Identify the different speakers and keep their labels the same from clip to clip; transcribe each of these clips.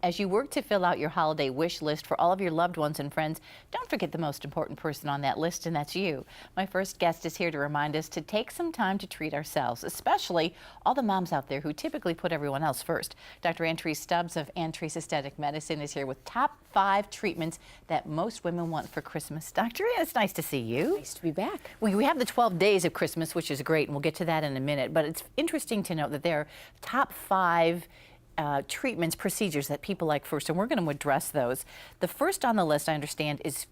Speaker 1: As you work to fill out your holiday wish list for all of your loved ones and friends, don't forget the most important person on that list, and that's you. My first guest is here to remind us to take some time to treat ourselves, especially all the moms out there who typically put everyone else first. Dr. Ann-Therese Stubbs of Ann-Therese Aesthetic Medicine is here with top 5 treatments that most women want for Christmas. Dr. Ann, it's nice to see you.
Speaker 2: Nice to be back.
Speaker 1: We have the 12 days of Christmas, which is great, and we'll get to that in a minute, but it's interesting to note that there are top 5 treatments, procedures that people like first, and we're going to address those. The first on the list, I understand, is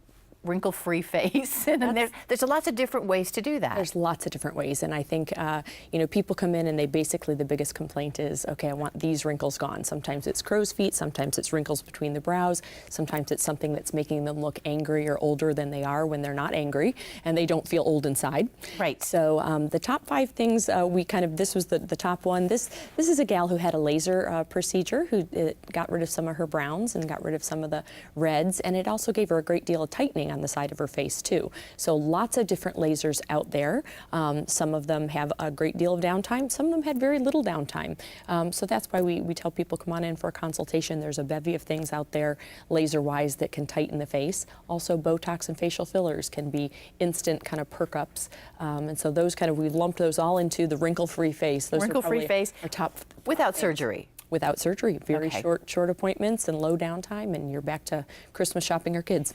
Speaker 1: wrinkle-free face, and there's lots of different ways to do that.
Speaker 2: There's lots of different ways, and I think people come in and they basically, the biggest complaint is, okay, I want these wrinkles gone. Sometimes it's crow's feet, sometimes it's wrinkles between the brows, sometimes it's something that's making them look angry or older than they are when they're not angry, and they don't feel old inside.
Speaker 1: Right.
Speaker 2: So the top 5 things, this was the top one. This is a gal who had a laser procedure who got rid of some of her browns and got rid of some of the reds, and it also gave her a great deal of tightening on the side of her face too. So lots of different lasers out there. Some of them have a great deal of downtime. Some of them had very little downtime. So that's why we tell people, come on in for a consultation. There's a bevy of things out there laser-wise that can tighten the face. Also, Botox and facial fillers can be instant kind of perk-ups. And so those we lumped those all into the wrinkle-free face. Those
Speaker 1: wrinkle-free face
Speaker 2: are top
Speaker 1: without surgery.
Speaker 2: Without surgery, very
Speaker 1: Okay.
Speaker 2: short appointments and low downtime, and you're back to Christmas shopping or kids.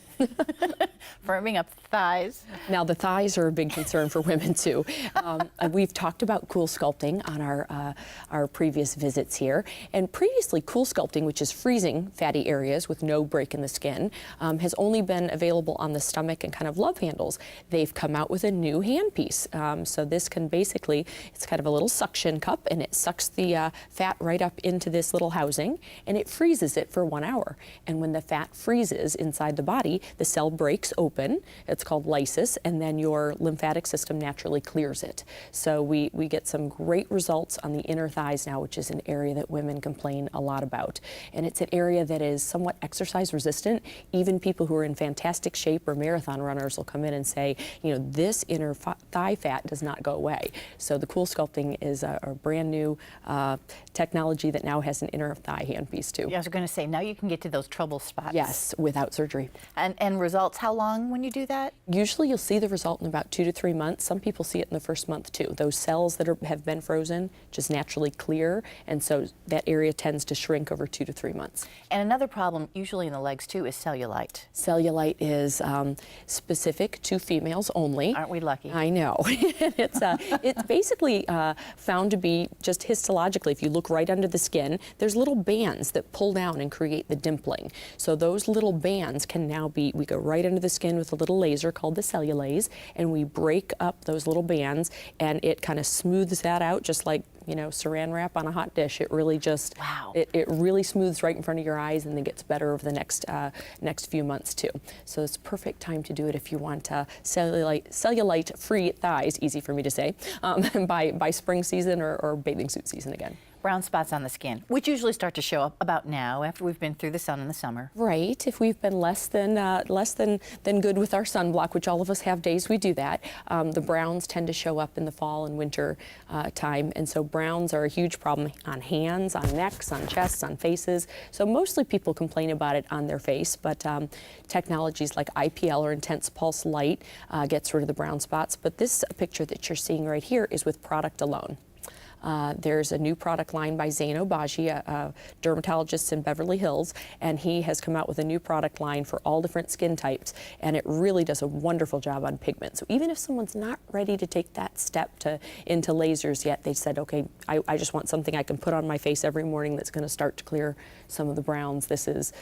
Speaker 1: Firming up the thighs.
Speaker 2: Now the thighs are a big concern for women too. We've talked about Cool Sculpting on our previous visits here, and previously Cool Sculpting, which is freezing fatty areas with no break in the skin, has only been available on the stomach and kind of love handles. They've come out with a new handpiece, so this can basically, it's kind of a little suction cup, and it sucks the fat right up into this little housing, and it freezes it for 1 hour. And when the fat freezes inside the body, the cell breaks open. It's called lysis, and then your lymphatic system naturally clears it. So we get some great results on the inner thighs now, which is an area that women complain a lot about. And it's an area that is somewhat exercise resistant. Even people who are in fantastic shape or marathon runners will come in and say, this inner thigh fat does not go away. So the Cool Sculpting is a brand new technology that now has an inner thigh handpiece too.
Speaker 1: Yeah, I was going to say, now you can get to those trouble spots.
Speaker 2: Yes, without surgery.
Speaker 1: And results, how long when you do that?
Speaker 2: Usually you'll see the result in about 2 to 3 months. Some people see it in the first month too. Those cells that have been frozen just naturally clear, and so that area tends to shrink over 2 to 3 months.
Speaker 1: And another problem, usually in the legs too, is cellulite.
Speaker 2: Cellulite is specific to females only.
Speaker 1: Aren't we lucky?
Speaker 2: I know. It's basically found to be just histologically, if you look right under the skin, there's little bands that pull down and create the dimpling. So those little bands can now we go right under the skin with a little laser called the cellulase, and we break up those little bands, and it kind of smooths that out just like, saran wrap on a hot dish. It really just,
Speaker 1: wow.
Speaker 2: It really smooths right in front of your eyes, and then gets better over the next few months too. So it's a perfect time to do it if you want cellulite-free thighs, easy for me to say, by spring season or bathing suit season again.
Speaker 1: Brown spots on the skin, which usually start to show up about now after we've been through the sun in the summer.
Speaker 2: Right. If we've been less than good with our sunblock, which all of us have days we do that, the browns tend to show up in the fall and winter time, and so browns are a huge problem on hands, on necks, on chests, on faces. So mostly people complain about it on their face, but technologies like IPL or intense pulse light gets rid of the brown spots. But this picture that you're seeing right here is with product alone. There's a new product line by Zain Obagi, a dermatologist in Beverly Hills, and he has come out with a new product line for all different skin types, and it really does a wonderful job on pigment. So even if someone's not ready to take that step into lasers yet, they said, okay, I just want something I can put on my face every morning that's going to start to clear some of the browns. This is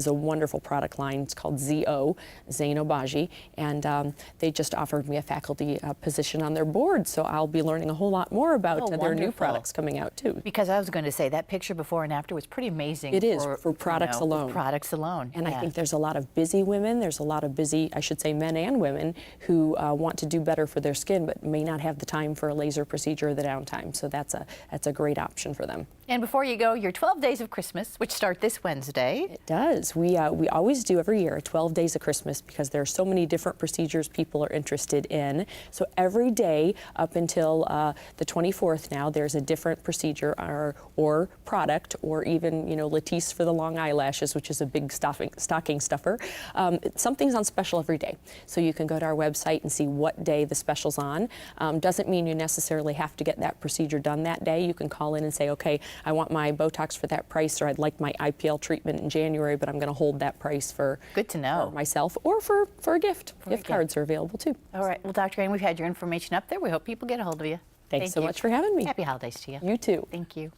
Speaker 2: a wonderful product line. It's called ZO, Zain Obagi, and they just offered me a faculty position on their board, so I'll be learning a whole lot more about their new products coming out too.
Speaker 1: Because I was going to say that picture before and after was pretty amazing.
Speaker 2: It is for products alone.
Speaker 1: Products alone.
Speaker 2: And I think there's a lot of busy women. There's a lot of busy, I should say, men and women who want to do better for their skin, but may not have the time for a laser procedure or the downtime. So that's a great option for them.
Speaker 1: And before you go, your 12 days of Christmas, which start this Wednesday.
Speaker 2: It does. We always do every year 12 days of Christmas because there are so many different procedures people are interested in. So every day up until the 24th now, there's a different procedure or product, or even, you know, Latisse for the long eyelashes, which is a big stocking stuffer. Something's on special every day. So you can go to our website and see what day the special's on. Doesn't mean you necessarily have to get that procedure done that day. You can call in and say, okay, I want my Botox for that price, or I'd like my IPL treatment in January, but I'm going to hold that price for,
Speaker 1: Good to know.
Speaker 2: for myself or for a gift.
Speaker 1: a
Speaker 2: Gift
Speaker 1: gift.
Speaker 2: cards are available too.
Speaker 1: All right. Well, Dr. Green, we've had your information up there. We hope people get a hold of you.
Speaker 2: Thanks so much for having me.
Speaker 1: Happy holidays to you.
Speaker 2: You too.
Speaker 1: Thank you.